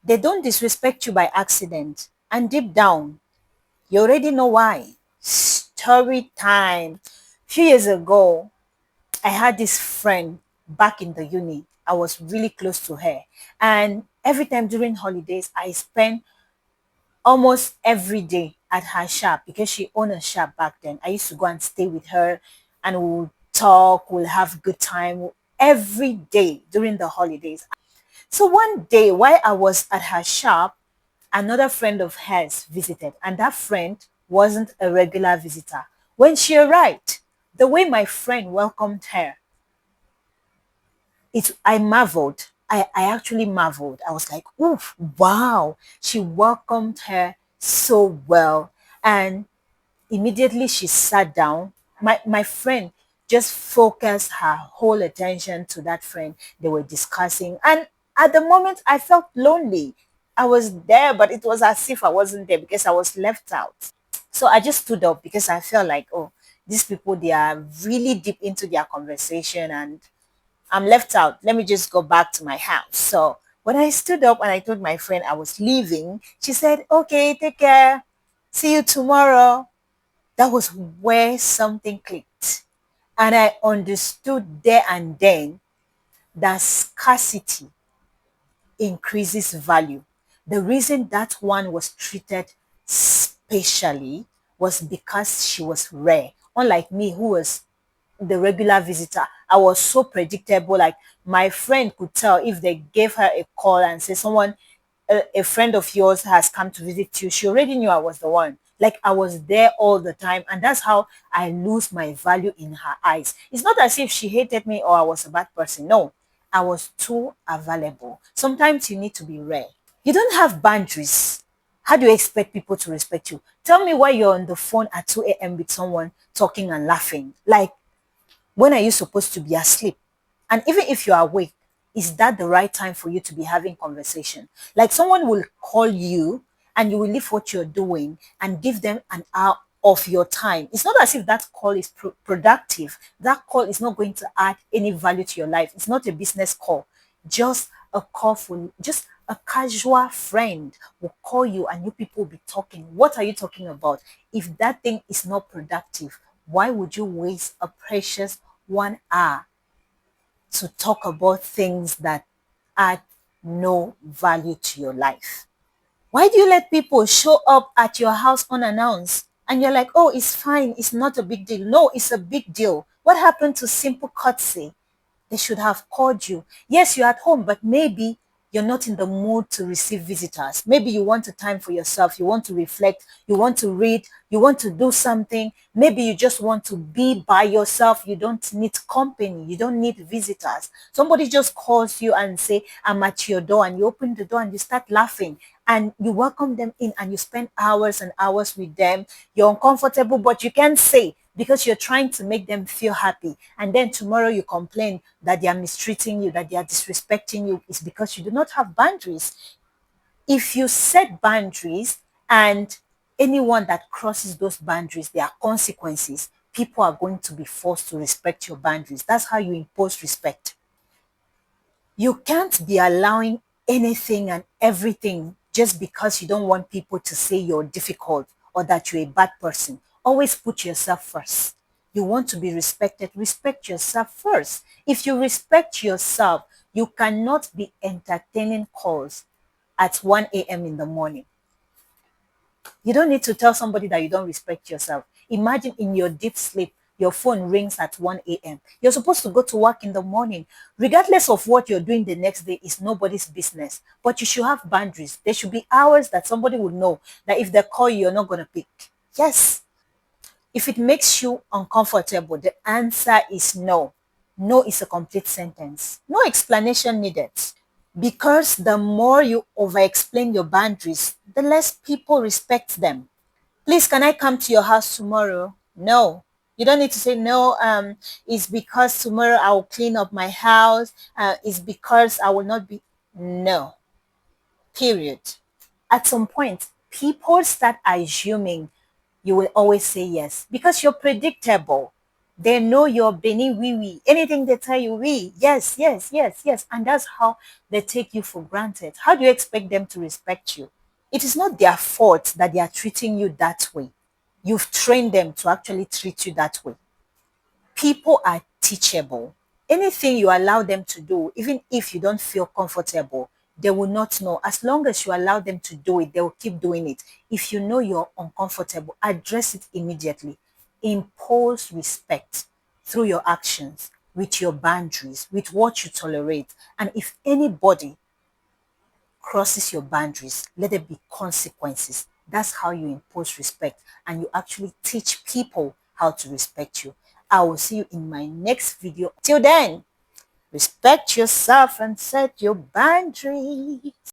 They don't disrespect you by accident. And deep down, you already know why. Story time. Few years ago, I had this friend back in the uni. I was really close to her. And every time during holidays, I spent almost every day at her shop because she owned a shop back then. I used to go and stay with her and we'll talk, we'll have good time every day during the holidays. So one day while I was at her shop, another friend of hers visited, and that friend wasn't a regular visitor. When she arrived, the way my friend welcomed her, I marveled. I actually marveled. I was like, oof, wow. She welcomed her so well. And immediately she sat down. My friend just focused her whole attention to that friend. They were discussing. And at the moment, I felt lonely. I was there, but it was as if I wasn't there because I was left out. So I just stood up because I felt like, oh, these people, they are really deep into their conversation and I'm left out. Let me just go back to my house. So when I stood up and I told my friend I was leaving, she said, okay, take care. See you tomorrow. That was where something clicked. And I understood there and then that scarcity increases value. The reason that one was treated specially was because she was rare. Unlike me, who was the regular visitor, I was so predictable. Like my friend could tell if they gave her a call and say someone, a friend of yours has come to visit you. She already knew I was the one. Like I was there all the time, and that's how I lose my value in her eyes. It's not as if she hated me or I was a bad person. No, I was too available. Sometimes you need to be rare. You don't have boundaries. How do you expect people to respect you? Tell me why you're on the phone at 2 a.m. with someone talking and laughing. Like, when are you supposed to be asleep? And even if you're awake, is that the right time for you to be having conversation? Like someone will call you and you will leave what you're doing and give them an hour of your time. It's not as if that call is productive. That call is not going to add any value to your life. It's not a business call. Just a call for just a casual friend will call you and you people will be talking. What are you talking about? If that thing is not productive, why would you waste a precious 1 hour to talk about things that add no value to your life? Why do you let people show up at your house unannounced? And you're like, oh, it's fine. It's not a big deal. No, it's a big deal. What happened to simple courtesy? They should have called you. Yes, you're at home, but maybe you're not in the mood to receive visitors. Maybe you want a time for yourself. You want to reflect. You want to read. You want to do something. Maybe you just want to be by yourself. You don't need company. You don't need visitors. Somebody just calls you and say, I'm at your door, and you open the door and you start laughing and you welcome them in and you spend hours and hours with them. You're uncomfortable, but you can't say because you're trying to make them feel happy. And then tomorrow you complain that they are mistreating you, that they are disrespecting you. It's because you do not have boundaries. If you set boundaries and anyone that crosses those boundaries, there are consequences. People are going to be forced to respect your boundaries. That's how you impose respect. You can't be allowing anything and everything just because you don't want people to say you're difficult or that you're a bad person. Always put yourself first. You want to be respected, respect yourself first. If you respect yourself, you cannot be entertaining calls at 1 a.m. in the morning. You don't need to tell somebody that you don't respect yourself. Imagine in your deep sleep, your phone rings at 1 a.m. You're supposed to go to work in the morning. Regardless of what you're doing the next day is nobody's business. But you should have boundaries. There should be hours that somebody would know that if they call you, you're not going to pick. Yes. If it makes you uncomfortable, the answer is no. No is a complete sentence. No explanation needed. Because the more you over explain your boundaries, the less people respect them. Please, can I come to your house tomorrow? No. You don't need to say no. It's because tomorrow I will clean up my house. It's because I will not be. No. Period. At some point, people start assuming you will always say yes because you're predictable. They know you're Benin wee wee. Anything they tell you, we, yes, yes, yes, yes. And that's how they take you for granted. How do you expect them to respect you? It is not their fault that they are treating you that way. You've trained them to actually treat you that way. People are teachable. Anything you allow them to do, even if you don't feel comfortable, they will not know. As long as you allow them to do it, they will keep doing it. If you know you're uncomfortable, address it immediately. Impose respect through your actions, with your boundaries, with what you tolerate. And if anybody crosses your boundaries, let there be consequences. That's how you impose respect and you actually teach people how to respect you. I will see you in my next video. Till then, respect yourself and set your boundaries.